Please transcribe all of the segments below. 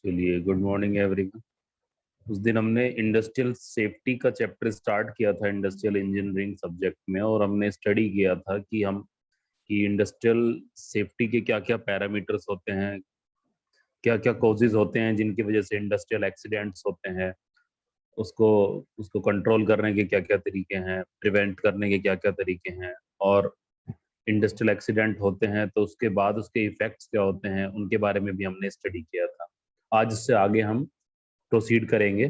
चलिए, good morning everyone. उस दिन हमने इंडस्ट्रियल सेफ्टी का चैप्टर स्टार्ट किया था इंडस्ट्रियल इंजीनियरिंग सब्जेक्ट में, और हमने स्टडी किया था कि इंडस्ट्रियल सेफ्टी के क्या क्या पैरामीटर्स होते हैं, क्या क्या कॉजेज होते हैं जिनकी वजह से इंडस्ट्रियल एक्सीडेंट्स होते हैं, उसको उसको कंट्रोल करने के क्या क्या तरीके हैं, प्रिवेंट करने के क्या क्या तरीके हैं, और इंडस्ट्रियल एक्सीडेंट होते हैं तो उसके बाद उसके इफेक्ट्स क्या होते हैं, उनके बारे में भी हमने स्टडी किया था। आज से आगे हम प्रोसीड करेंगे।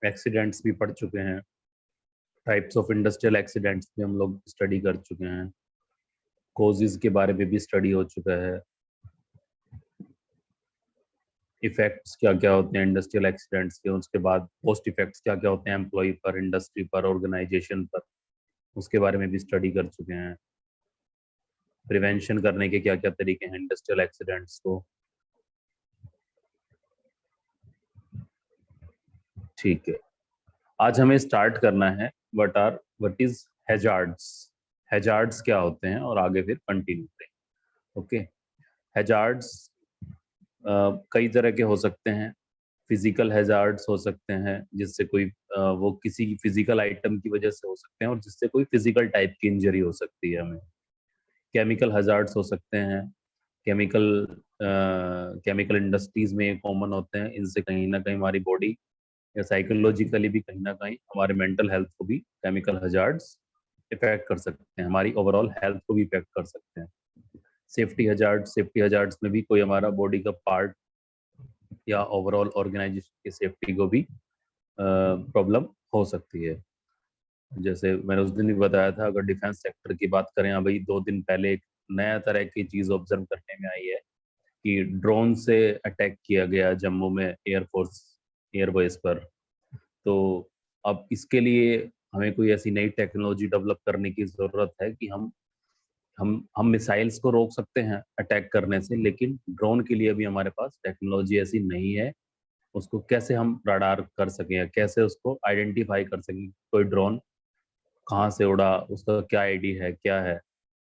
एक्सीडेंट्स भी पढ़ चुके हैं, टाइप्स ऑफ इंडस्ट्रियल एक्सीडेंट्स भी हम लोग स्टडी कर चुके हैं, कॉजेज के बारे में भी स्टडी हो चुका है, इफेक्ट्स क्या क्या होते हैं इंडस्ट्रियल एक्सीडेंट्स के, उसके बाद पोस्ट इफेक्ट्स क्या क्या होते हैं एम्प्लॉय पर, इंडस्ट्री पर, ऑर्गेनाइजेशन पर, उसके बारे में भी स्टडी कर चुके हैं। प्रिवेंशन करने के क्या क्या तरीके हैं इंडस्ट्रियल एक्सीडेंट्स को। ठीक है, आज हमें स्टार्ट करना है व्हाट इज हैजार्ड्स। हैजार्ड्स क्या होते हैं और आगे फिर कंटिन्यू करेंगे। ओके, हैजार्ड्स कई तरह के हो सकते हैं। फिजिकल हैजार्ड्स हो सकते हैं जिससे कोई वो किसी फिजिकल आइटम की वजह से हो सकते हैं और जिससे कोई फिजिकल टाइप की इंजरी हो सकती है हमें। केमिकल हैजार्ड्स हो सकते हैं, केमिकल केमिकल इंडस्ट्रीज में कॉमन होते हैं। इनसे कहीं ना कहीं हमारी बॉडी या साइकोलॉजिकली भी कहीं ना कहीं हमारे मेंटल हेल्थ को भी केमिकल हैजार्ड्स इफेक्ट कर सकते हैं, हमारी ओवरऑल हेल्थ को भी इफेक्ट कर सकते हैं। सेफ्टी हजार्ड्स में भी कोई हमारा बॉडी का पार्ट या ओवरऑल ऑर्गेनाइजेशन की सेफ्टी को भी प्रॉब्लम हो सकती है। जैसे मैंने उस दिन भी बताया था, अगर डिफेंस सेक्टर की बात करें, अभी 2 दिन पहले एक नया तरह की चीज ऑब्जर्व करने में आई है कि ड्रोन से अटैक किया गया जम्मू में एयरफोर्स एयरबेस पर। तो अब इसके लिए हमें कोई ऐसी नई टेक्नोलॉजी डेवलप करने की जरूरत है कि हम मिसाइल्स को रोक सकते हैं अटैक करने से, लेकिन ड्रोन के लिए भी हमारे पास टेक्नोलॉजी ऐसी नहीं है। उसको कैसे हम रडार कर सकें या कैसे उसको आइडेंटिफाई कर सकें कोई ड्रोन कहाँ से उड़ा, उसका क्या आईडी है, क्या है।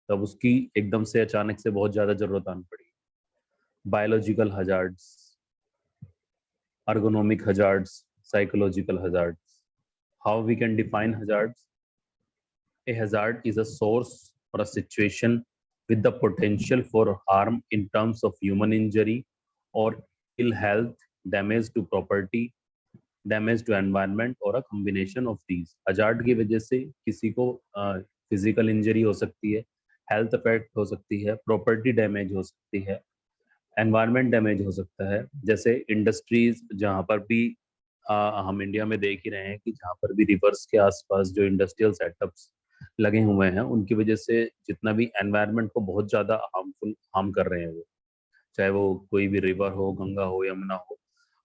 तब उसकी एकदम से अचानक से बहुत ज़्यादा ज़रूरत आनी पड़ी। Biological hazards, ergonomic hazards, psychological hazards. How we can define hazards? A hazard is a source or a situation with the potential for harm in terms of human injury or ill health, damage to property, damage to environment और a combination of these. Hazard की वजह से किसी को physical injury हो सकती है, health effect हो सकती है, प्रॉपर्टी डैमेज हो सकती है, एनवायरनमेंट डैमेज हो सकता है। जैसे इंडस्ट्रीज जहाँ पर भी हम इंडिया में देख ही रहे हैं कि जहाँ पर भी रिवर्स के आसपास जो इंडस्ट्रियल सेटअप्स लगे हुए हैं, उनकी वजह से जितना भी एनवायरनमेंट को बहुत ज़्यादा हार्म कर रहे हैं वो, चाहे वो कोई भी रिवर हो, गंगा हो, यमुना हो।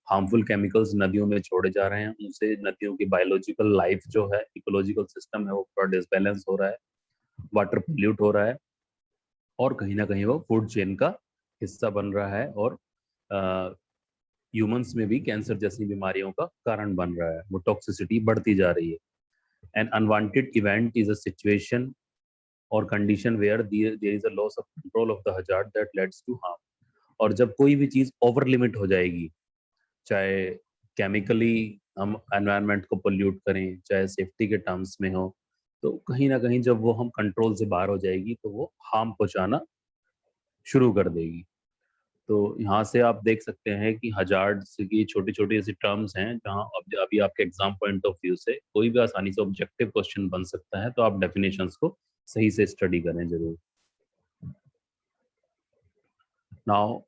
हार्मफुल केमिकल्स नदियों में छोड़े जा रहे हैं, उनसे नदियों की बायोलॉजिकल लाइफ जो है, इकोलॉजिकल सिस्टम है, वो पूरा डिसबैलेंस हो रहा है, वाटर पोल्यूट हो रहा है, और कहीं ना कहीं वो फूड चेन का हिस्सा बन रहा है, और ह्यूमंस में भी कैंसर जैसी बीमारियों का कारण बन रहा है। वो टॉक्सिसिटी बढ़ती जा रही है। An unwanted event is a situation और condition where there is a loss of control of the hazard that leads to harm. और जब कोई भी चीज ओवर लिमिट हो जाएगी, चाहे केमिकली हम एनवायरनमेंट को पोल्यूट करें, चाहे सेफ्टी के टर्म्स में हो, तो कहीं ना कहीं जब वो हम कंट्रोल से बाहर हो जाएगी तो वो हार्म पहुंचाना शुरू कर देगी। तो यहाँ से आप देख सकते हैं कि हजार्ड्स की छोटी छोटी ऐसी टर्म्स हैं जहाँ अभी आपके एग्जाम पॉइंट ऑफ व्यू से कोई भी आसानी से ऑब्जेक्टिव क्वेश्चन बन सकता है, तो आप डेफिनेशंस को सही से स्टडी करें जरूर। नाउ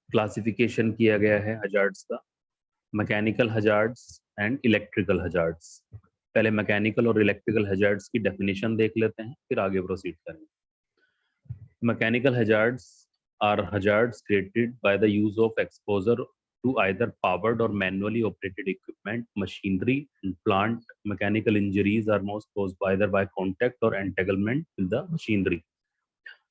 क्लासिफिकेशन किया गया है हजार्ड्स का, mechanical hazards and electrical hazards. पहले मैकेनिकल और इलेक्ट्रिकल हजार्ड्स की डेफिनेशन देख लेते हैं, फिर आगे प्रोसीड करेंगे। Mechanical hazards are hazards created by the use of exposure to either powered or manually operated equipment, machinery, and plant. Mechanical injuries are most caused either by contact or entanglement with the machinery.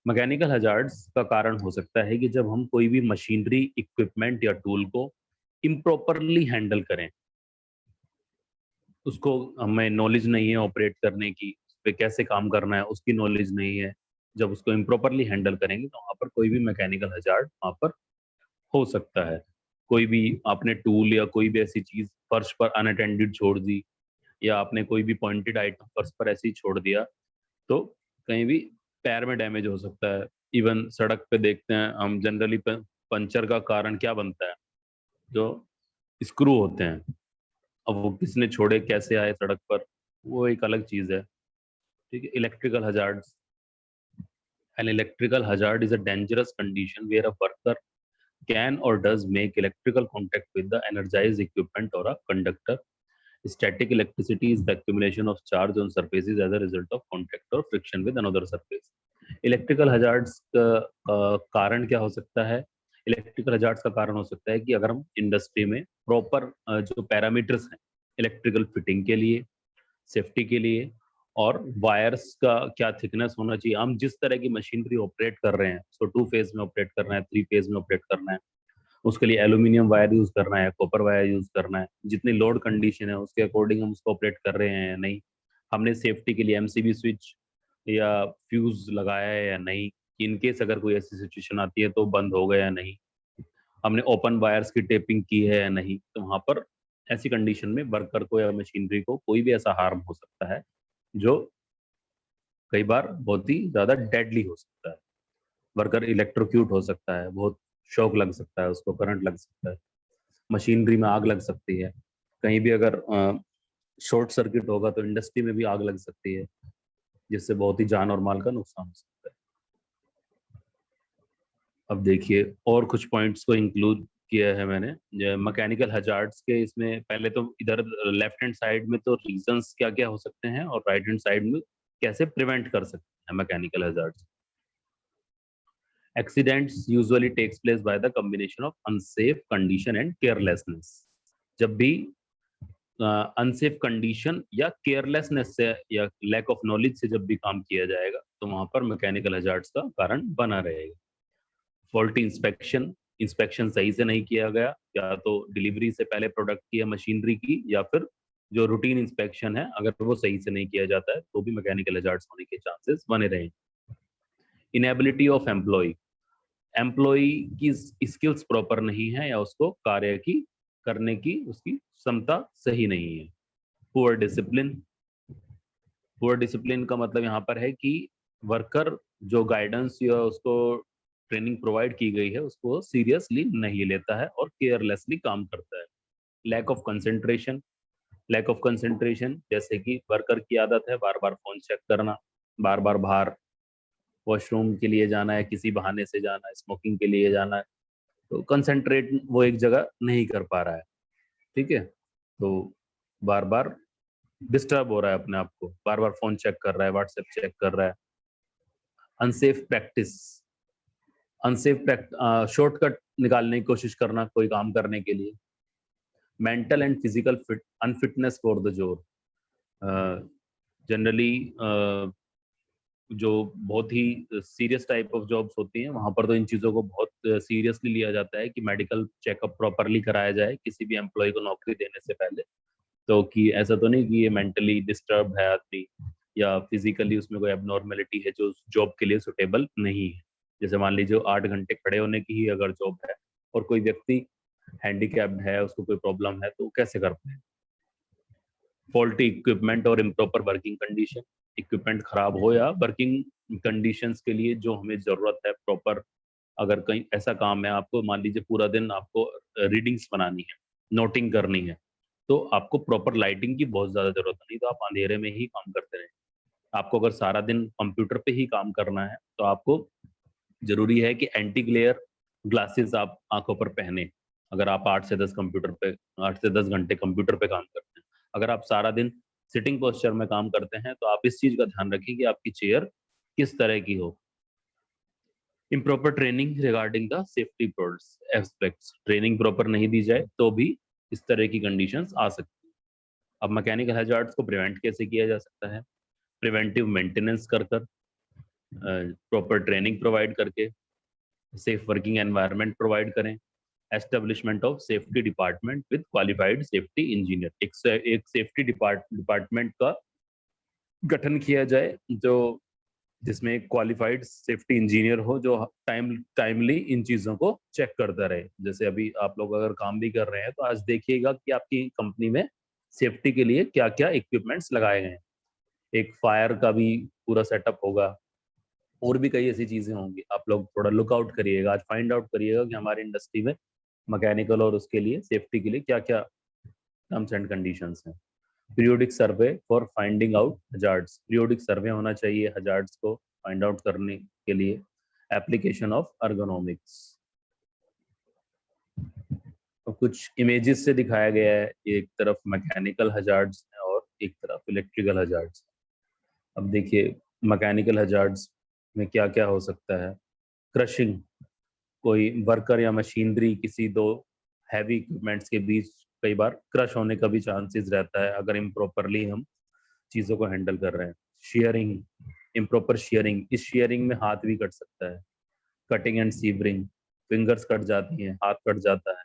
Mechanical hazards का कारण हो सकता है कि जब हम कोई भी मशीनरी, इक्विपमेंट या टूल को इम्प्रॉपरली हैंडल करें, उसको हमें नॉलेज नहीं है ऑपरेट करने की, उस पे कैसे काम करना है उसकी नॉलेज नहीं है, जब उसको इम्प्रॉपरली हैंडल करेंगे तो वहाँ पर कोई भी मैकेनिकल हजार्ड वहाँ पर हो सकता है। कोई भी आपने टूल या कोई भी ऐसी चीज फर्श पर अनअटेंडेड छोड़ दी, या आपने कोई भी पॉइंटेड आइटम फर्श पर ऐसे ही छोड़ दिया, तो कहीं भी पैर में डैमेज हो सकता है। इवन सड़क पे देखते हैं हम जनरली, पंचर का कारण क्या बनता है? जो स्क्रू होते हैं, अब वो किसने छोड़े, कैसे आए सड़क पर, वो एक अलग चीज है। ठीक है। Electrical hazards, an electrical hazard is a dangerous condition where a worker can or does make electrical contact with the energized equipment or a conductor. Static electricity is the accumulation of charge on surfaces as a result of contact or friction with another surface. Electrical hazards का कारण क्या हो सकता है? Electrical hazards का कारण हो सकता है कि अगर हम इंडस्ट्री में प्रॉपर जो पैरामीटर्स हैं इलेक्ट्रिकल फिटिंग के लिए, सेफ्टी के लिए, और वायर्स का क्या थिकनेस होना चाहिए, हम जिस तरह की मशीनरी ऑपरेट कर रहे हैं, उसको 2 फेज में ऑपरेट करना है, 3 फेज में ऑपरेट करना है, उसके लिए एल्यूमिनियम वायर यूज करना है, कॉपर वायर यूज करना है, जितनी लोड कंडीशन है उसके अकॉर्डिंग हम उसको ऑपरेट कर रहे हैं या नहीं, हमने सेफ्टी के लिए एमसीबी स्विच या फ्यूज लगाया है या नहीं, कि इन केस अगर कोई ऐसी सिचुएशन आती है तो बंद हो गया या नहीं, हमने ओपन वायर्स की टेपिंग की है या नहीं। तो वहां पर ऐसी कंडीशन में वर्कर को या मशीनरी को कोई भी ऐसा हार्म हो सकता है जो कई बार बहुत ही ज्यादा डेडली हो सकता है। वर्कर इलेक्ट्रोक्यूट हो सकता है, बहुत शॉक लग सकता है, उसको करंट लग सकता है, मशीनरी में आग लग सकती है, कहीं भी अगर शॉर्ट सर्किट होगा तो इंडस्ट्री में भी आग लग सकती है, जिससे बहुत ही जान और माल का नुकसान हो सकता है। अब देखिए और कुछ पॉइंट्स को इंक्लूड किया है मैंने मैकेनिकल हजार्ड्स के। इसमें पहले तो इधर लेफ्ट हैंड साइड में तो रीजंस क्या क्या हो सकते हैं, और राइट हैंड साइड में कैसे प्रिवेंट कर सकते हैं mechanical hazards. Accidents usually takes place by the combination of unsafe condition and carelessness. जब भी अनसेफ कंडीशन या केयरलेसनेस से या लैक ऑफ नॉलेज से जब भी काम किया जाएगा तो वहां पर मैकेनिकल हजार्ड्स का कारण बना रहेगा। फॉल्टी इंस्पेक्शन, इंस्पेक्शन सही से नहीं किया गया, या तो डिलीवरी से पहले प्रोडक्ट की या मशीनरी की, या फिर जो रूटीन इंस्पेक्शन है अगर वो सही से नहीं किया जाता है तो भी मैकेनिकल हजार्ड्स होने के चांसेस बने रहेंगे। इनएबिलिटी ऑफ एम्प्लॉय की स्किल्स प्रॉपर नहीं है, या उसको कार्य की करने की उसकी क्षमता सही नहीं है। पुअर डिसिप्लिन, पुअर डिसिप्लिन का मतलब यहाँ पर है कि वर्कर जो गाइडेंस या उसको ट्रेनिंग प्रोवाइड की गई है उसको सीरियसली नहीं लेता है और केयरलेसली काम करता है। Lack of concentration, lack of concentration जैसे कि वर्कर की आदत है बार बार फोन चेक करना, बार बार बाहर वॉशरूम के लिए जाना है, किसी बहाने से जाना है, स्मोकिंग के लिए जाना है, तो कंसंट्रेट वो एक जगह नहीं कर पा रहा है। ठीक है। तो बार बार डिस्टर्ब हो रहा है अपने आप को, बार बार फोन चेक कर रहा है, व्हाट्सएप चेक कर रहा है। अनसेफ प्रैक्टिस, शॉर्टकट निकालने की कोशिश करना कोई काम करने के लिए। Mental and physical unfitness for the job, generally जो बहुत ही सीरियस टाइप ऑफ जॉब्स होती हैं वहां पर तो इन चीज़ों को बहुत सीरियसली लिया जाता है कि मेडिकल चेकअप प्रॉपरली कराया जाए किसी भी एम्प्लॉय को नौकरी देने से पहले। तो कि ऐसा तो नहीं कि ये मेंटली डिस्टर्ब है आदमी या फिजिकली उसमें कोई एबनॉर्मेलिटी है जो जॉब के लिए सुटेबल नहीं है। जैसे मान लीजिए 8 घंटे खड़े होने की ही अगर जॉब है और कोई व्यक्ति हैंडीकैप्ड है, उसको कोई प्रॉब्लम है, तो कैसे कर पाए। फॉल्टी इक्विपमेंट और इम्प्रॉपर वर्किंग कंडीशन, इक्विपमेंट खराब हो या वर्किंग कंडीशंस के लिए जो हमें जरूरत है प्रॉपर, अगर कहीं ऐसा काम है आपको, मान लीजिए पूरा दिन आपको रीडिंग्स बनानी है, नोटिंग करनी है, तो आपको प्रॉपर लाइटिंग की बहुत ज्यादा जरूरत नहीं, तो आप अंधेरे में ही काम करते रहें। आपको अगर सारा दिन कंप्यूटर पे ही काम करना है तो आपको जरूरी है कि एंटी ग्लेयर ग्लासेस आप आंखों पर पहने। अगर आप 8 से 10 घंटे कंप्यूटर पे काम करते हैं, अगर आप सारा दिन सिटिंग पोस्चर में काम करते हैं तो आप इस चीज का ध्यान रखें कि आपकी चेयर किस तरह की हो। Improper training regarding the safety aspects, training proper नहीं दी जाए तो भी इस तरह की कंडीशंस आ सकती हैं। अब मैकेनिकल हैजार्ड्स को प्रिवेंट कैसे किया जा सकता है? प्रिवेंटिव मेंटेनेंस कर प्रॉपर ट्रेनिंग प्रोवाइड करके, सेफ वर्किंग एनवायरनमेंट प्रोवाइड करें, establishment of safety department with qualified safety engineer, एक सेफ्टी डिपार्टमेंट का गठन किया जाए जो जिसमें एक क्वालिफाइड सेफ्टी इंजीनियर हो जो टाइमली इन चीज़ों को चेक करता रहे। जैसे अभी आप लोग अगर काम भी कर रहे हैं तो आज देखिएगा कि आपकी कंपनी में सेफ्टी के लिए क्या-क्या इक्विपमेंट्स लगाए गए हैं। एक फायर का भी पूरा सेटअप होगा, और भी कई ऐसी चीज़ें होंगी। आप लोग थोड़ा लुक आउट करिएगा, आज फाइंड आउट करिएगा कि हमारी इंडस्ट्री में मैकेनिकल और उसके लिए सेफ्टी के लिए क्या-क्या टर्म्स एंड कंडीशंस हैं। Periodic survey for finding out hazards, periodic survey होना चाहिए हजार्ड्स को फाइंड आउट करने के लिए। एप्लीकेशन ऑफ अर्गोनॉमिक्स, तो कुछ इमेजेस से दिखाया गया है, एक तरफ मैकेनिकल हजार्ड्स है और एक तरफ इलेक्ट्रिकल हजार्ड्स। अब देखिए मैकेनिकल हजार्ड्स में क्या क्या हो सकता है। क्रशिंग, कोई वर्कर या मशीनरी किसी दो हैवी इक्विपमेंट्स के बीच कई बार क्रश होने का भी चांसेस रहता है अगर इम्प्रॉपरली हम चीज़ों को हैंडल कर रहे हैं। शेयरिंग, इम्प्रॉपर शेयरिंग, इस शेयरिंग में हाथ भी कट सकता है। Cutting and severing, fingers cut जाती हैं, हाथ कट जाता है।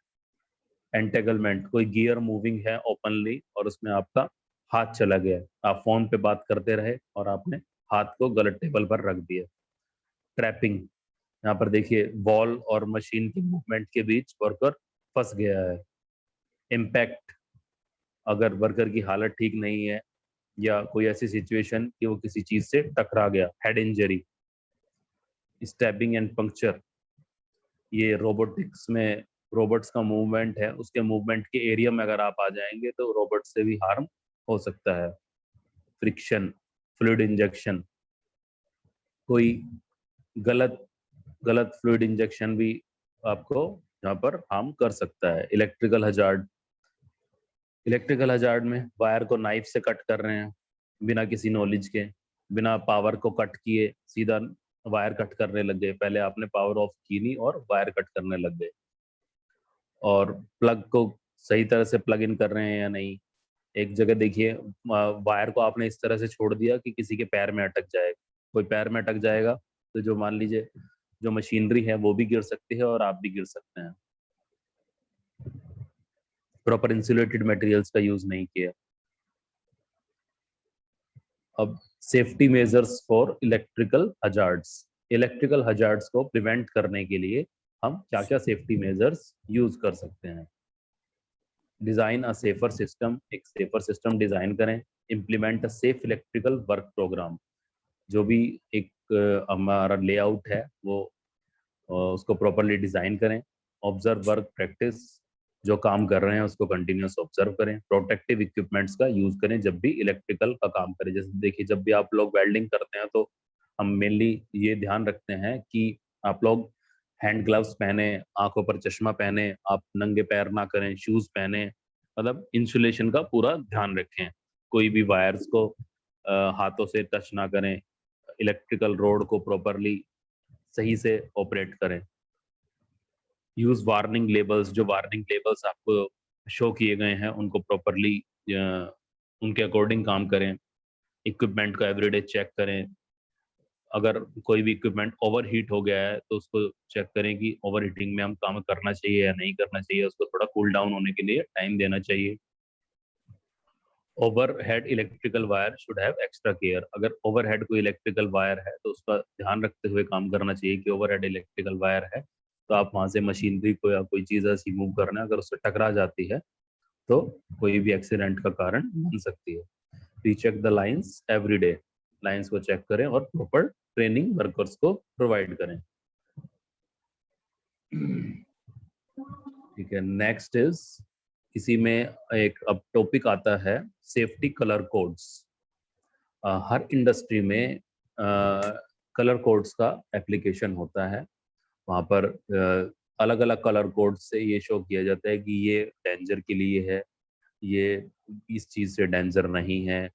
एंटेगलमेंट, कोई गियर मूविंग है ओपनली और उसमें आपका हाथ चला गया, आप फोन पे बात करते रहे और आपने हाथ को गलत टेबल पर रख दिया। ट्रैपिंग, यहाँ पर देखिए बॉल और मशीन की मूवमेंट के बीच वर्कर फंस गया है। इम्पैक्ट, अगर वर्कर की हालत ठीक नहीं है या कोई ऐसी सिचुएशन कि वो किसी चीज से टकरा गया। Head injury. Stabbing and puncture, ये रोबोटिक्स में रोबोट्स का मूवमेंट है, उसके मूवमेंट के एरिया में अगर आप आ जाएंगे तो रोबोट से भी हार्म हो सकता है। फ्रिक्शन, फ्लूइड इंजेक्शन, कोई गलत गलत फ्लूइड इंजेक्शन भी आपको यहाँ पर हार्म कर सकता है। इलेक्ट्रिकल हजार्ड, इलेक्ट्रिकल हजार्ड में वायर को नाइफ से कट कर रहे हैं बिना किसी नॉलेज के, बिना पावर को कट किए सीधा वायर कट करने लग गए। पहले आपने पावर ऑफ की नहीं और वायर कट करने लग गए। और प्लग को सही तरह से प्लग इन कर रहे हैं या नहीं। एक जगह देखिए वायर को आपने इस तरह से छोड़ दिया कि किसी के पैर में अटक जाएगा। कोई पैर में अटक जाएगा तो जो मान लीजिए जो मशीनरी है वो भी गिर सकती है और आप भी गिर सकते हैं। प्रॉपर इंसुलेटेड मटेरियल्स का यूज नहीं किया। अब safety measures for electrical hazards, electrical hazards को प्रिवेंट करने के लिए हम क्या क्या सेफ्टी मेजर्स यूज कर सकते हैं। डिजाइन अ सेफर सिस्टम, एक सेफर सिस्टम डिजाइन करें। Implement a safe electrical work program, जो भी एक हमारा लेआउट है वो उसको प्रॉपरली डिजाइन करें। ऑब्जर्व वर्क प्रैक्टिस, जो काम कर रहे हैं उसको कंटिन्यूस ऑब्जर्व करें। प्रोटेक्टिव इक्विपमेंट्स का यूज करें जब भी इलेक्ट्रिकल का काम करें। जैसे देखिए जब भी आप लोग वेल्डिंग करते हैं तो हम मेनली ये ध्यान रखते हैं कि आप लोग हैंड ग्लव्स पहने, आंखों पर चश्मा पहने, आप नंगे पैर ना करें, शूज पहने, मतलब इंसुलेशन का पूरा ध्यान रखें। कोई भी वायर्स को हाथों से टच ना करें। इलेक्ट्रिकल रोड को प्रॉपरली सही से ऑपरेट करें। यूज वार्निंग लेबल्स, जो वार्निंग लेबल्स आपको शो किए गए हैं उनको प्रॉपरली उनके अकॉर्डिंग काम करें। इक्विपमेंट का एवरीडे चेक करें। अगर कोई भी इक्विपमेंट ओवर हीट हो गया है तो उसको चेक करें कि ओवर हीटिंग में हम काम करना चाहिए या नहीं करना चाहिए, उसको थोड़ा कूल डाउन होने के लिए टाइम देना चाहिए। Overhead electrical wire should have extra care, अगर ओवरहेड कोई इलेक्ट्रिकल वायर है तो उसका ध्यान रखते हुए काम करना चाहिए कि ओवरहेड इलेक्ट्रिकल वायर है तो आप वहां से मशीनरी को या कोई चीज ऐसी मूव करना है, अगर उससे टकरा जाती है तो कोई भी एक्सीडेंट का कारण बन सकती है। Recheck the lines every day, lines को चेक करें और प्रॉपर ट्रेनिंग वर्कर्स को प्रोवाइड करें। ठीक है, नेक्स्ट इज, किसी में एक अब टॉपिक आता है सेफ्टी कलर कोड्स। हर इंडस्ट्री में कलर कोड्स का एप्लीकेशन होता है। वहाँ पर अलग अलग कलर कोड से ये शो किया जाता है कि ये डेंजर के लिए है, ये इस चीज़ से डेंजर नहीं है।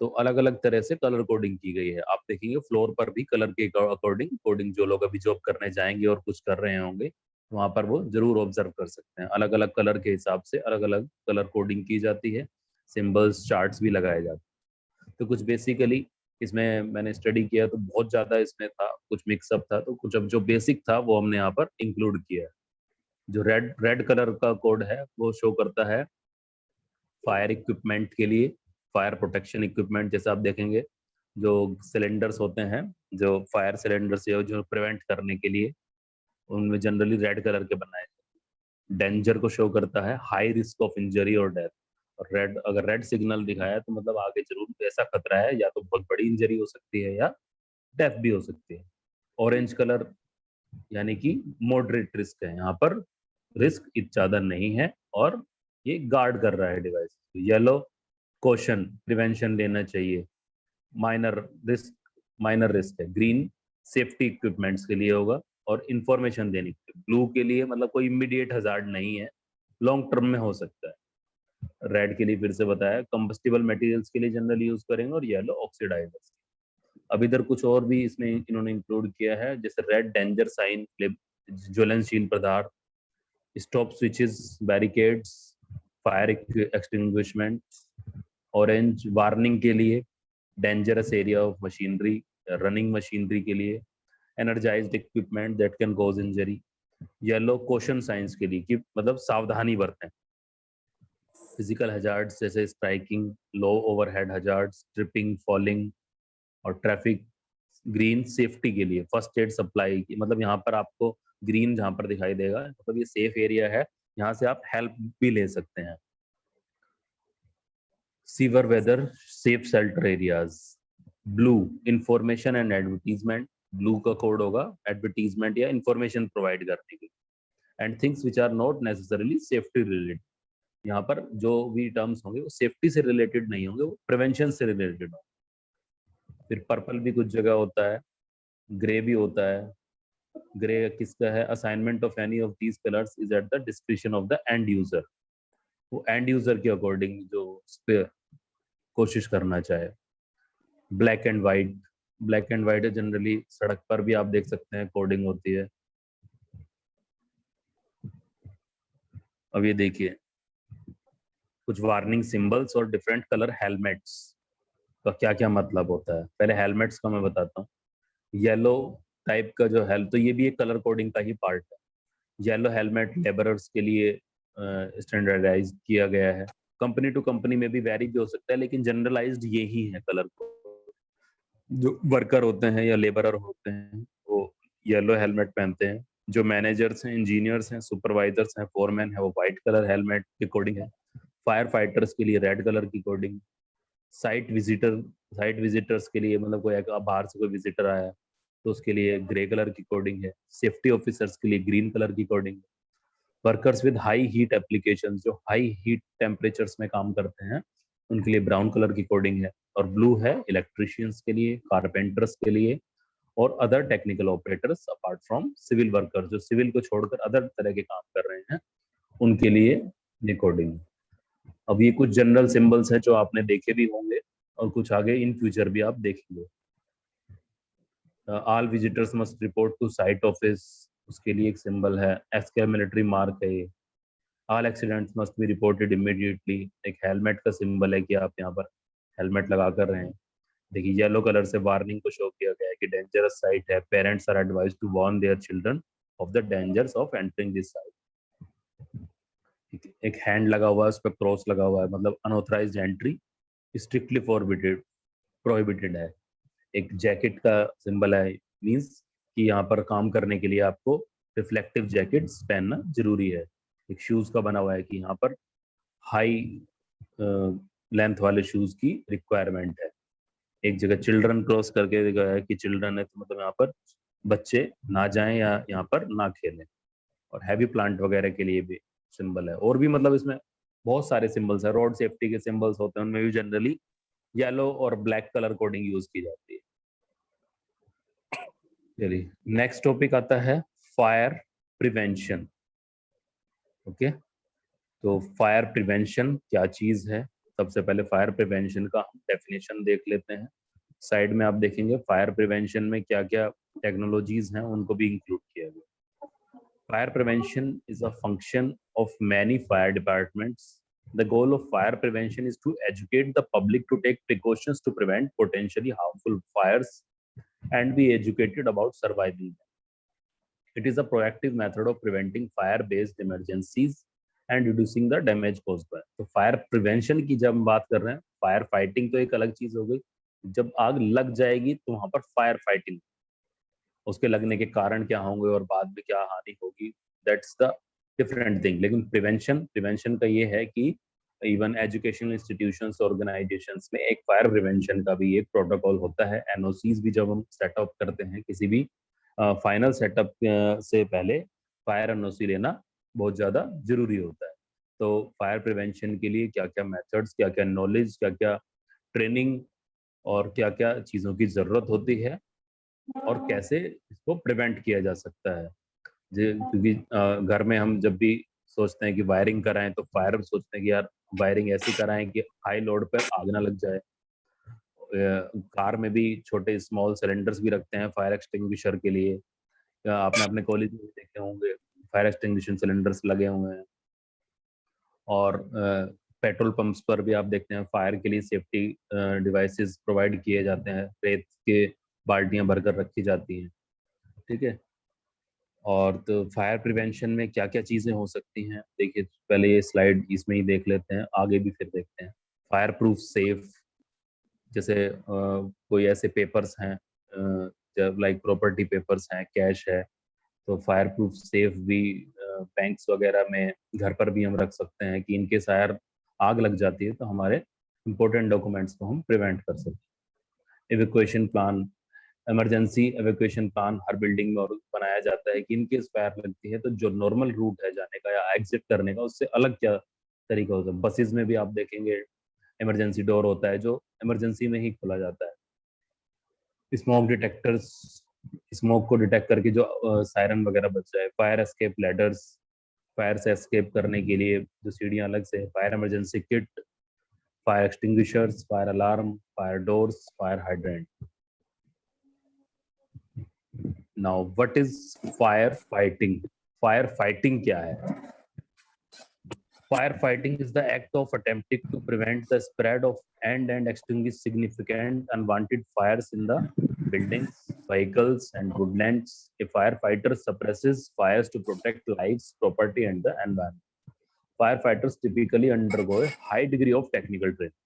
तो अलग अलग तरह से कलर कोडिंग की गई है। आप देखेंगे फ्लोर पर भी कलर के अकॉर्डिंग कोडिंग, जो लोग अभी जॉब करने जाएंगे और कुछ कर रहे होंगे वहाँ पर वो जरूर ऑब्जर्व कर सकते हैं। अलग अलग कलर के हिसाब से अलग अलग कलर कोडिंग की जाती है। सिंबल्स, चार्ट्स भी लगाए जाते हैं। तो कुछ बेसिकली इसमें मैंने स्टडी किया तो बहुत ज़्यादा इसमें था, कुछ मिक्सअप था, तो कुछ अब जो बेसिक था वो हमने यहाँ पर इंक्लूड किया है। जो रेड रेड कलर का कोड है वो शो करता है फायर इक्विपमेंट के लिए, फायर प्रोटेक्शन इक्विपमेंट। जैसे आप देखेंगे जो सिलेंडर्स होते हैं जो फायर सिलेंडर से जो प्रिवेंट करने के लिए उनमें जनरली रेड कलर के बनाए हैं। डेंजर को शो करता है, हाई रिस्क ऑफ इंजरी और डेथ। और रेड, अगर रेड सिग्नल दिखाया है तो मतलब आगे जरूर ऐसा खतरा है, या तो बहुत बड़ी इंजरी हो सकती है या डेथ भी हो सकती है। ऑरेंज कलर यानी कि मॉडरेट रिस्क है, यहाँ पर रिस्क ज्यादा नहीं है और ये गार्ड कर रहा है डिवाइस। येलो कॉशन, प्रिवेंशन लेना चाहिए, माइनर रिस्क, माइनर रिस्क है। ग्रीन सेफ्टी इक्विपमेंट्स के लिए होगा और इंफॉर्मेशन देने के लिए। ब्लू के लिए मतलब कोई इमीडिएट हजार्ड नहीं है, लॉन्ग टर्म में हो सकता है। रेड के लिए फिर से बताया, कंबस्टिबल मटेरियल्स के लिए जनरल यूज करेंगे, और येलो ऑक्सीडाइजर्स। अब इधर कुछ और भी इसमें इन्होंने इंक्लूड किया है, जैसे रेड डेंजर साइन, ज्वलनशील पदार्थ, stop switches, barricades, fire extinguishment. Orange warning के लिए, dangerous area of machinery, running machinery के लिए, energised equipment that can cause injury. Yellow question science के लिए कि मतलब सावधानी बरतें। फिजिकल हजार्ड्स जैसे स्ट्राइकिंग, लो ओवरहेड हजार्ड्स, ट्रिपिंग, फॉलिंग और ट्रैफिक। ग्रीन सेफ्टी के लिए, फर्स्ट एड सप्लाई की, मतलब यहाँ पर आपको ग्रीन जहाँ पर दिखाई देगा मतलब ये सेफ एरिया है, यहाँ से आप हेल्प भी ले सकते हैं। Severe weather, safe shelter areas. Blue information and advertisement, blue का कोड होगा एडवर्टीजमेंट या इंफॉर्मेशन प्रोवाइड करने की। And things which are not necessarily safety related, यहाँ पर जो भी टर्म्स होंगे वो सेफ्टी से रिलेटेड नहीं होंगे, वो प्रिवेंशन से रिलेटेड होंगे। फिर पर्पल भी कुछ जगह होता है, ग्रे भी होता है। ग्रे किसका है, assignment of any of these colours is at the description of the end user, वो एंड यूजर के अकॉर्डिंग जो उस पे कोशिश करना चाहे। Black and white, black and white है, जनरली सड़क पर भी आप देख सकते हैं कोडिंग होती है। अब ये देखिए कुछ वार्निंग सिंबल्स और डिफरेंट कलर हेलमेट्स का क्या क्या मतलब होता है। पहले हेलमेट्स का मैं बताता हूँ। येलो टाइप का जो हेल, तो ये भी एक कलर कोडिंग का ही पार्ट है। येलो हेलमेट लेबरर्स के लिए स्टैंडर्डाइज किया गया है। कंपनी टू कंपनी में भी वेरी भी हो सकता है, लेकिन जनरलाइज्ड ये ही है कलर कोड। जो वर्कर होते हैं या लेबरर होते हैं वो येलो हेलमेट पहनते हैं। जो मैनेजर्स हैं, इंजीनियर्स हैं, सुपरवाइजर्स हैं, फोरमैन है, वो व्हाइट कलर हेलमेट की कोडिंग है। फायर फाइटर्स के लिए रेड कलर की coding. Site visitor, site visitors के लिए मतलब कोई बाहर से कोई विजिटर आया तो उसके लिए ग्रे कलर की कोडिंग है। सेफ्टी ऑफिसर्स के लिए ग्रीन कलर की कोडिंग है। Workers with high heat applications, जो हाई हीट टेम्परेचर्स में काम करते हैं उनके लिए ब्राउन कलर की कोडिंग है। और ब्लू है इलेक्ट्रिशियंस के लिए, कारपेंटर्स के लिए और other technical operators apart from civil workers, जो सिविल को छोड़कर अदर तरह के काम कर रहे हैं उनके लिए ये कोडिंग। अब ये कुछ जनरल सिंबल्स हैं जो आपने देखे भी होंगे और कुछ आगे इन फ्यूचर भी आप देखेंगे। All visitors must report to site office, उसके लिए एक सिंबल है। एसके मिलिट्री मार्क है ये। All accidents must be reported immediately, एक हेलमेट का सिंबल है कि आप यहाँ पर हेलमेट लगा कर रहे हैं। देखिए येलो कलर से वार्निंग को शो किया गया है कि डेंजरस साइट है, parents are advised to warn their children of the dangers of entering this site. एक हैंड लगा हुआ है, उस पर क्रॉस लगा हुआ है, मतलब अनऑथराइज्ड एंट्री स्ट्रिक्टली फॉरबिटेड, प्रोहिबिटेड है। एक जैकेट का सिंबल है, मींस कि यहाँ पर काम करने के लिए आपको रिफ्लेक्टिव जैकेट्स पहनना जरूरी है। एक शूज का बना हुआ है कि यहाँ पर हाई लेंथ वाले शूज की रिक्वायरमेंट है। एक जगह चिल्ड्रन क्रॉस करके गया है कि चिल्ड्रन है तो मतलब यहाँ पर बच्चे ना जाएं या यहाँ पर ना खेलें। और हैवी प्लांट वगैरह के लिए भी सिंबल है। और भी मतलब इसमें बहुत सारे सिंबल्स है। रोड सेफ्टी के सिंबल्स होते हैं, उनमें भी जनरली येलो और ब्लैक कलर कोडिंग यूज की जाती है। चलिए नेक्स्ट टॉपिक आता है फायर प्रिवेंशन। ओके, तो फायर प्रिवेंशन क्या चीज है, सबसे पहले फायर प्रिवेंशन का हम डेफिनेशन देख लेते हैं। साइड में आप देखेंगे फायर प्रिवेंशन में क्या क्या टेक्नोलॉजीज हैं उनको भी इंक्लूड किया गया। Fire prevention is a function of many fire departments. The goal of fire prevention is to educate the public to take precautions to prevent potentially harmful fires and be educated about surviving them. It is a proactive method of preventing fire-based emergencies and reducing the damage caused by. तो fire prevention की जब हम बात कर रहे हैं, fire fighting तो एक अलग चीज हो गई। जब आग लग जाएगी तो वहां पर फायर फाइटिंग, उसके लगने के कारण क्या होंगे और बाद में क्या हानि होगी, दैट्स द डिफरेंट थिंग। लेकिन प्रिवेंशन का ये है कि इवन एजुकेशनल इंस्टीट्यूशंस ऑर्गेनाइजेशंस में एक फायर प्रिवेंशन का भी एक प्रोटोकॉल होता है। एनओसीज भी जब हम सेटअप करते हैं किसी भी फाइनल सेटअप से पहले फायर एनओसी लेना बहुत ज़्यादा जरूरी होता है। तो फायर प्रिवेंशन के लिए क्या क्या मेथड्स, क्या क्या नॉलेज, क्या क्या ट्रेनिंग और क्या क्या चीज़ों की ज़रूरत होती है और कैसे इसको प्रिवेंट किया जा सकता है। क्योंकि घर में हम जब भी सोचते हैं कि वायरिंग कराएं तो फायर सोचते हैं कि यार वायरिंग ऐसी कराएं कि हाई लोड पर आग ना लग जाए। कार में भी छोटे स्मॉल सिलेंडर्स भी रखते हैं फायर एक्सटिंग्विशर के लिए। आपने अपने कॉलेज में भी देखे होंगे फायर एक्सटिंग्विशन सिलेंडर्स लगे हुए हैं। और पेट्रोल पंप्स पर भी आप देखते हैं फायर के लिए सेफ्टी डिवाइसेस प्रोवाइड किए जाते हैं, रेत के बाल्टियां भरकर रखी जाती हैं। ठीक है। और तो फायर प्रिवेंशन में क्या क्या चीज़ें हो सकती हैं, देखिए पहले ये स्लाइड इसमें ही देख लेते हैं, आगे भी फिर देखते हैं। फायर प्रूफ सेफ, जैसे कोई ऐसे पेपर्स हैं जब लाइक प्रॉपर्टी पेपर्स हैं, कैश है, तो फायर प्रूफ सेफ भी बैंक्स वगैरह में घर पर भी हम रख सकते हैं कि इनके शायर आग लग जाती है तो हमारे इंपॉर्टेंट डॉक्यूमेंट्स को हम प्रिवेंट कर सकते हैं। Evacuation plan, emergency evacuation plan हर बिल्डिंग में बनाया जाता है कि इनकेस फायर लगती है तो जो नॉर्मल रूट है जाने का या एग्जिट करने का उससे अलग क्या तरीका होता है। बसेज में भी आप देखेंगे इमरजेंसी डोर होता है जो इमरजेंसी में ही खोला जाता है। स्मोक डिटेक्टर्स, स्मोक को डिटेक्ट करके जो सायरन वगैरह बच जाए। फायर एस्केप लैडर्स, फायर से एस्केप करने के लिए जो सीढ़ियां अलग से। Fire emergency kit, fire extinguishers, fire alarm, fire doors, fire hydrant. Now what is fire fighting? Fire fighting क्या है? Firefighting is the act of attempting to prevent the spread of and extinguish significant unwanted fires in the buildings, vehicles, and woodlands. A firefighter suppresses fires to protect lives, property, and the environment. Firefighters typically undergo a high degree of technical training.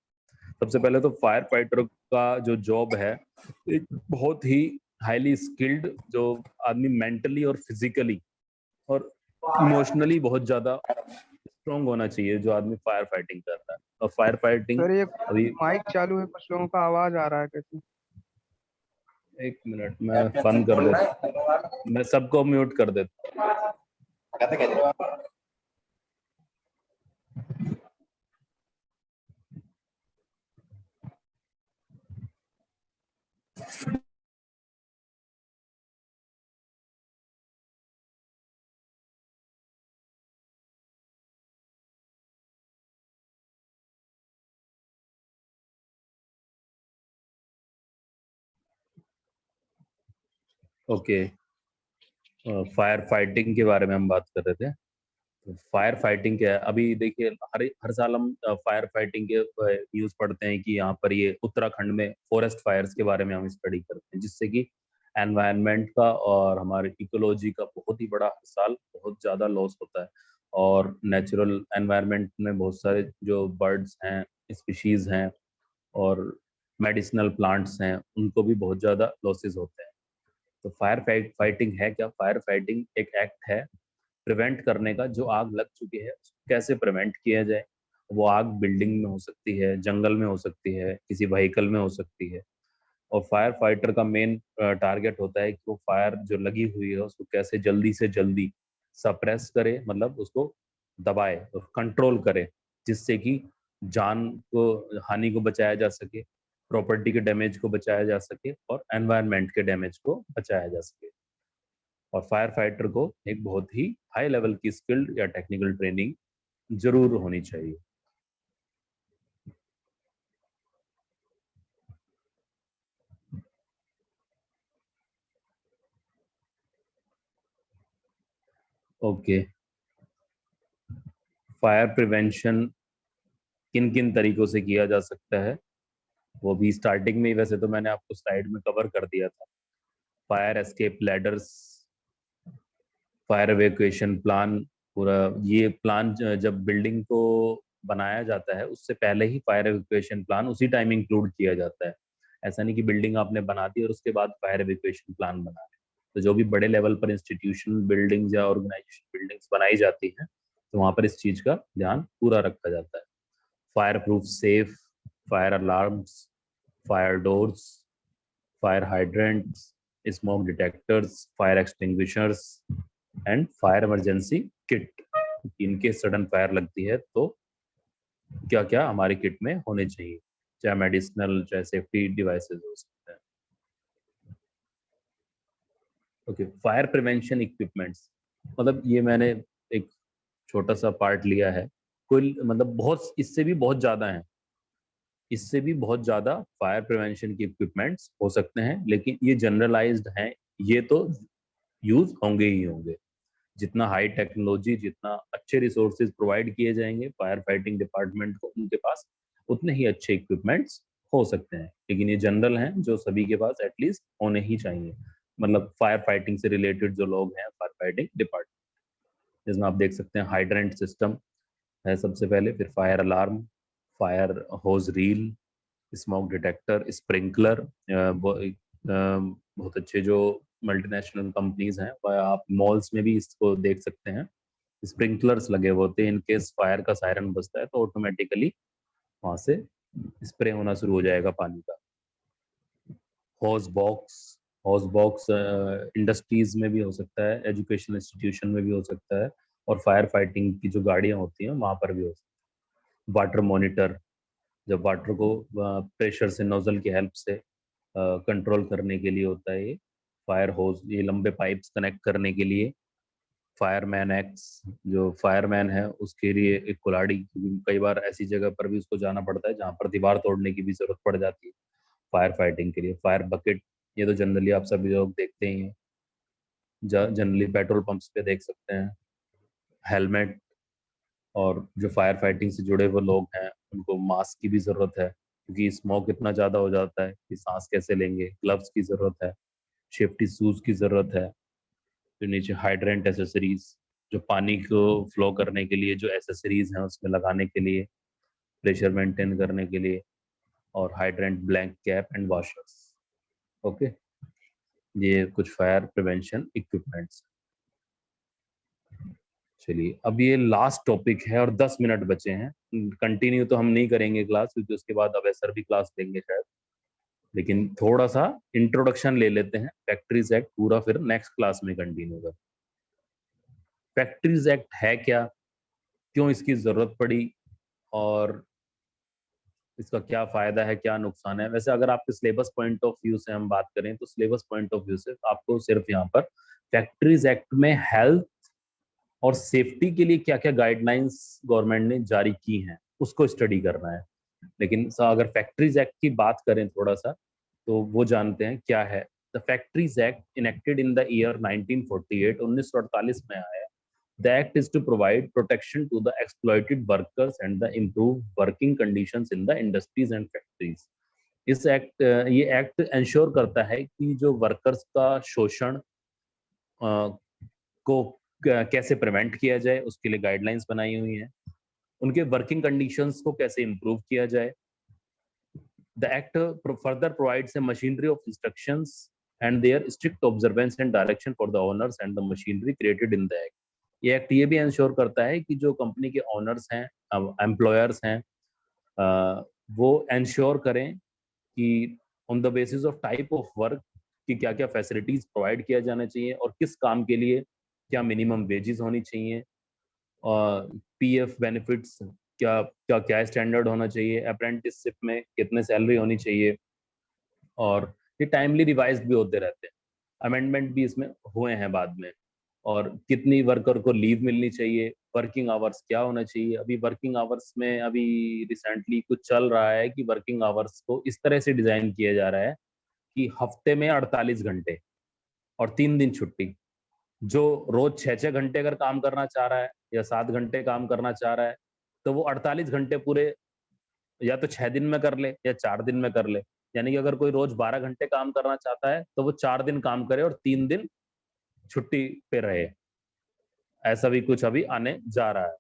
सबसे पहले तो fire fighter का जो job है एक बहुत ही highly skilled, जो आदमी मेंटली और फिजिकली और इमोशनली बहुत ज्यादा स्ट्रॉन्ग होना चाहिए जो आदमी फायर फाइटिंग कर रहा है। और फायर फाइटिंग सर ये अभी माइक चालू है, कुछ लोगों का आवाज आ रहा है कैसे? एक मिनट मैं बंद कर देता, मैं सबको म्यूट कर देता। ओके, फायर फाइटिंग के बारे में हम बात कर रहे थे। तो फायर फाइटिंग क्या है? अभी देखिए हर हर साल हम फायर फाइटिंग के न्यूज पढ़ते हैं कि यहाँ पर ये उत्तराखंड में फॉरेस्ट फायर्स के बारे में हम स्टडी करते हैं, जिससे कि एनवायरनमेंट का और हमारे इकोलॉजी का बहुत ही बड़ा हर साल बहुत ज़्यादा लॉस होता है। और नेचुरल एनवायरनमेंट में बहुत सारे जो बर्ड्स हैं, स्पीशीज हैं और मेडिसिनल प्लांट्स हैं, उनको भी बहुत ज़्यादा लॉसेस होते हैं। तो फायर फाइटिंग है क्या? फायर फाइटिंग एक एक्ट है प्रिवेंट करने का। जो आग लग चुकी है उसको कैसे प्रिवेंट किया जाए। वो आग बिल्डिंग में हो सकती है, जंगल में हो सकती है, किसी व्हीकल में हो सकती है। और फायर फाइटर का मेन टारगेट होता है कि वो फायर जो लगी हुई है उसको कैसे जल्दी से जल्दी सप्रेस करे, मतलब उसको दबाए और कंट्रोल करे, जिससे कि जान को, हानि को बचाया जा सके, प्रॉपर्टी के डैमेज को बचाया जा सके और एनवायरनमेंट के डैमेज को बचाया जा सके। और फायर फाइटर को एक बहुत ही हाई लेवल की स्किल्ड या टेक्निकल ट्रेनिंग जरूर होनी चाहिए। ओके, फायर प्रिवेंशन किन किन तरीकों से किया जा सकता है वो भी स्टार्टिंग में ही वैसे तो मैंने आपको स्लाइड में कवर कर दिया था। Fire escape ladders, fire evacuation plan, पूरा ये प्लान जब बिल्डिंग को बनाया जाता है उससे पहले ही फायर एवेक्यूएशन प्लान उसी टाइम इंक्लूड किया जाता है। ऐसा नहीं कि बिल्डिंग आपने बना दी और उसके बाद फायर एवेक्यूएशन प्लान बना। तो जो भी बड़े लेवल पर इंस्टीट्यूशन बिल्डिंग्स या ऑर्गेनाइजेशन बिल्डिंग्स बनाई जाती हैं तो वहाँ पर इस चीज़ का ध्यान पूरा रखा जाता है। Fire proof safe, fire alarms, fire doors, fire hydrants, smoke detectors, fire extinguishers and fire emergency kit. इनके सडन फायर लगती है तो क्या क्या हमारे किट में होने चाहिए, चाहे मेडिसिनल चाहे सेफ्टी डिवाइसेस हो सकते हैं। ओके, फायर प्रिवेंशन इक्विपमेंट्स, मतलब ये मैंने एक छोटा सा पार्ट लिया है, कुल मतलब बहुत, इससे भी बहुत ज़्यादा है, इससे भी बहुत ज़्यादा फायर प्रिवेंशन के इक्विपमेंट्स हो सकते हैं, लेकिन ये जनरलाइज्ड हैं, ये तो यूज होंगे ही होंगे। जितना हाई टेक्नोलॉजी, जितना अच्छे रिसोर्सेज प्रोवाइड किए जाएंगे फायर फाइटिंग डिपार्टमेंट को उनके पास, उतने ही अच्छे इक्विपमेंट्स हो सकते हैं, लेकिन ये जनरल हैं जो सभी के पास एटलीस्ट होने ही चाहिए। मतलब फायर फाइटिंग से रिलेटेड जो लोग हैं फायर फाइटिंग डिपार्टमेंट, जिसमें आप देख सकते हैं हाइड्रेंट सिस्टम है सबसे पहले, फिर fire alarm, fire hose reel, smoke detector, sprinkler. बहुत अच्छे जो मल्टीनेशनल कंपनीज हैं वह आप मॉल्स में भी इसको देख सकते हैं, स्प्रिंकलर्स लगे हुए होते हैं, इनकेस फायर का सायरन बजता है तो ऑटोमेटिकली वहां से स्प्रे होना शुरू हो जाएगा पानी का। Hose box, hose box industries में भी हो सकता है, एजुकेशनल इंस्टीट्यूशन में भी हो सकता है, और फायर फाइटिंग की जो गाड़ियां होती हैं वहां पर भी हो सकता है। वाटर मॉनिटर, जब वाटर को प्रेशर से नोजल की हेल्प से कंट्रोल करने के लिए होता है ये। फायर होज, ये लंबे पाइप्स कनेक्ट करने के लिए। फायरमैन एक्स, जो फायरमैन है उसके लिए एक कुल्हाड़ी, क्योंकि कई बार ऐसी जगह पर भी उसको जाना पड़ता है जहाँ पर दीवार तोड़ने की भी जरूरत पड़ जाती है फायर फाइटिंग के लिए। फायर बकेट, ये तो जनरली आप सभी लोग देखते ही हैं, जनरली पेट्रोल पंप्स पे देख सकते हैं। हेलमेट, और जो फायर फाइटिंग से जुड़े हुए लोग हैं उनको मास्क की भी ज़रूरत है, क्योंकि स्मोक इतना ज़्यादा हो जाता है कि सांस कैसे लेंगे। ग्लव्स की ज़रूरत है, सेफ्टी शूज़ की ज़रूरत है। फिर नीचे हाइड्रेंट एसेसरीज, जो पानी को फ्लो करने के लिए जो एसेसरीज हैं उसमें लगाने के लिए, प्रेशर मेंटेन करने के लिए। और hydrant blank cap and washers. Okay, ये कुछ फायर प्रिवेंशन इक्विपमेंट्स। चलिए, अब ये लास्ट टॉपिक है और 10 मिनट बचे हैं। कंटिन्यू तो हम नहीं करेंगे क्लास, क्योंकि उसके बाद अब सर भी क्लास लेंगे शायद, लेकिन थोड़ा सा इंट्रोडक्शन ले लेते हैं फैक्ट्रीज एक्ट पूरा, फिर नेक्स्ट क्लास में कंटिन्यू कर। फैक्ट्रीज एक्ट है क्या, क्यों इसकी जरूरत पड़ी, और इसका क्या फायदा है क्या नुकसान है। वैसे अगर आपके सिलेबस पॉइंट ऑफ व्यू से हम बात करें तो सिलेबस पॉइंट ऑफ व्यू से आपको सिर्फ यहाँ पर फैक्ट्रीज एक्ट में हेल्थ और सेफ्टी के लिए क्या क्या गाइडलाइंस गवर्नमेंट ने जारी की हैं उसको स्टडी करना है। लेकिन अगर फैक्ट्रीज एक्ट की बात करें थोड़ा सा, तो वो जानते हैं क्या है। The factories act enacted in the year 1948, 1948 में आया। The act is to provide protection to the exploited workers and the improve working conditions in the industries and factories. इस एक्ट, ये एक्ट इंश्योर करता है कि जो वर्कर्स का शोषण को कैसे प्रिवेंट किया जाए, उसके लिए गाइडलाइंस बनाई हुई हैं। उनके वर्किंग कंडीशंस को कैसे इम्प्रूव किया जाए। The act further provides a machinery of instructions and their strict observance and direction for the owners and the machinery created in the act. ये एक्ट ये भी इंश्योर करता है कि जो कंपनी के ओनर्स हैं, एम्प्लॉयर्स हैं, वो इंश्योर करें कि on the basis of type of work कि क्या क्या फैसिलिटीज प्रोवाइड किया जाना चाहिए और किस काम के लिए क्या मिनिमम वेजेस होनी चाहिए, और पीएफ बेनिफिट्स क्या क्या क्या स्टैंडर्ड होना चाहिए, अप्रेंटिसशिप में कितने सैलरी होनी चाहिए। और ये टाइमली रिवाइज भी होते रहते हैं, अमेंडमेंट भी इसमें हुए हैं बाद में। और कितनी वर्कर को लीव मिलनी चाहिए, वर्किंग आवर्स क्या होना चाहिए। अभी वर्किंग आवर्स में अभी रिसेंटली कुछ चल रहा है कि वर्किंग आवर्स को इस तरह से डिजाइन किया जा रहा है कि हफ्ते में 48 घंटे और 3 दिन छुट्टी। जो रोज 6-6 घंटे अगर काम करना चाह रहा है या 7 घंटे काम करना चाह रहा है, तो वो 48 घंटे पूरे या तो 6 दिन में कर ले या 4 दिन में कर ले। यानी कि अगर कोई रोज 12 घंटे काम करना चाहता है तो वो 4 दिन काम करे और 3 दिन छुट्टी पे रहे। ऐसा भी कुछ अभी आने जा रहा है।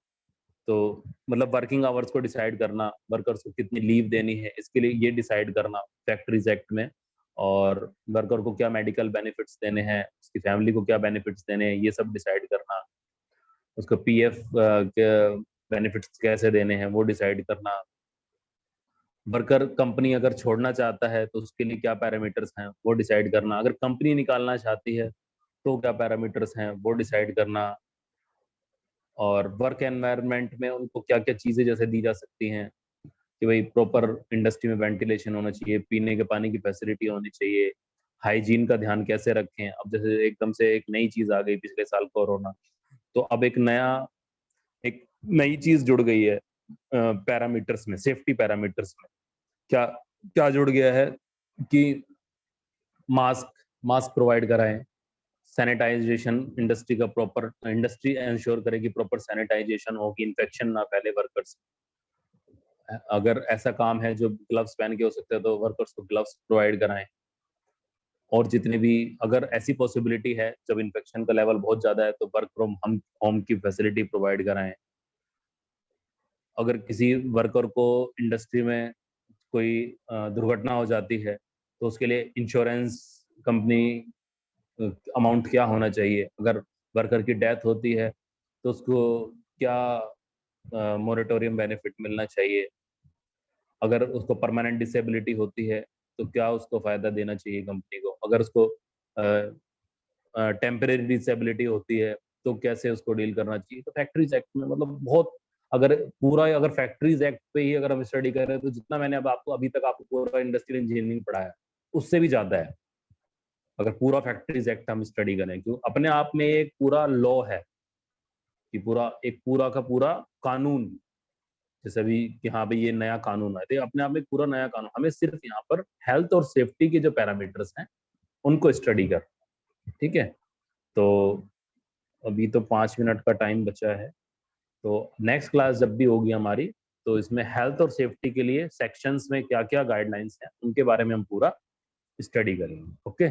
तो मतलब वर्किंग आवर्स को डिसाइड करना, वर्कर्स को कितनी लीव देनी है, इसके लिए ये डिसाइड करना फैक्ट्रीज एक्ट में। और वर्कर को क्या मेडिकल बेनिफिट्स देने हैं, उसकी फैमिली को क्या बेनिफिट्स देने हैं, ये सब डिसाइड करना, उसको पीएफ के बेनिफिट्स कैसे देने हैं वो डिसाइड करना, वर्कर कंपनी अगर छोड़ना चाहता है तो उसके लिए क्या पैरामीटर्स हैं वो डिसाइड करना, अगर कंपनी निकालना चाहती है तो क्या पैरामीटर्स हैं वो डिसाइड करना, और वर्क एनवायरनमेंट में उनको क्या क्या चीज़ें जैसे दी जा सकती हैं कि भाई प्रॉपर इंडस्ट्री में वेंटिलेशन होना चाहिए, पीने के पानी की फैसिलिटी होनी चाहिए, हाइजीन का ध्यान कैसे रखें। अब जैसे एकदम से एक नई चीज़ आ गई पिछले साल कोरोना, तो अब एक नई चीज़ जुड़ गई है पैरामीटर्स में, सेफ्टी पैरामीटर्स में। क्या क्या जुड़ गया है कि मास्क मास्क प्रोवाइड कराएं, सैनिटाइजेशन इंडस्ट्री का प्रॉपर, इंडस्ट्री इंश्योर करे कि प्रॉपर सैनिटाइजेशन हो कि इन्फेक्शन ना फैले वर्कर्स। अगर ऐसा काम है जो ग्लव्स पहन के हो सकता है तो वर्कर्स को ग्लव्स प्रोवाइड कराएं, और जितने भी अगर ऐसी पॉसिबिलिटी है जब इन्फेक्शन का लेवल बहुत ज्यादा है तो वर्क फ्रॉम होम की फैसिलिटी प्रोवाइड कराएं। अगर किसी वर्कर को इंडस्ट्री में कोई दुर्घटना हो जाती है तो उसके लिए इंश्योरेंस कंपनी अमाउंट क्या होना चाहिए, अगर वर्कर की डेथ होती है तो उसको क्या मोरेटोरियम बेनिफिट मिलना चाहिए, अगर उसको परमानेंट डिसेबिलिटी होती है तो क्या उसको फायदा देना चाहिए कंपनी को, अगर उसको टेम्परेरी डिसेबिलिटी होती है तो कैसे उसको डील करना चाहिए। तो फैक्ट्रीज एक्ट में मतलब बहुत, अगर फैक्ट्रीज एक्ट पे ही अगर हम स्टडी कर रहे हैं तो जितना मैंने अब आपको अभी तक आपको पूरा इंडस्ट्रियल इंजीनियरिंग पढ़ाया उससे भी ज्यादा है। अगर पूरा फैक्ट्रीज एक्ट हम स्टडी करें, क्यों अपने आप में एक पूरा लॉ है कि पूरा का पूरा कानून, जैसे अभी कि हाँ भाई ये नया कानून है, तो अपने आप में पूरा नया कानून, हमें सिर्फ यहाँ पर हेल्थ और सेफ्टी के जो पैरामीटर्स हैं उनको स्टडी कर। ठीक है, तो अभी तो 5 मिनट का टाइम बचा है, तो नेक्स्ट क्लास जब भी होगी हमारी तो इसमें हेल्थ और सेफ्टी के लिए सेक्शंस में क्या क्या गाइडलाइंस हैं उनके बारे में हम पूरा स्टडी करेंगे। ओके।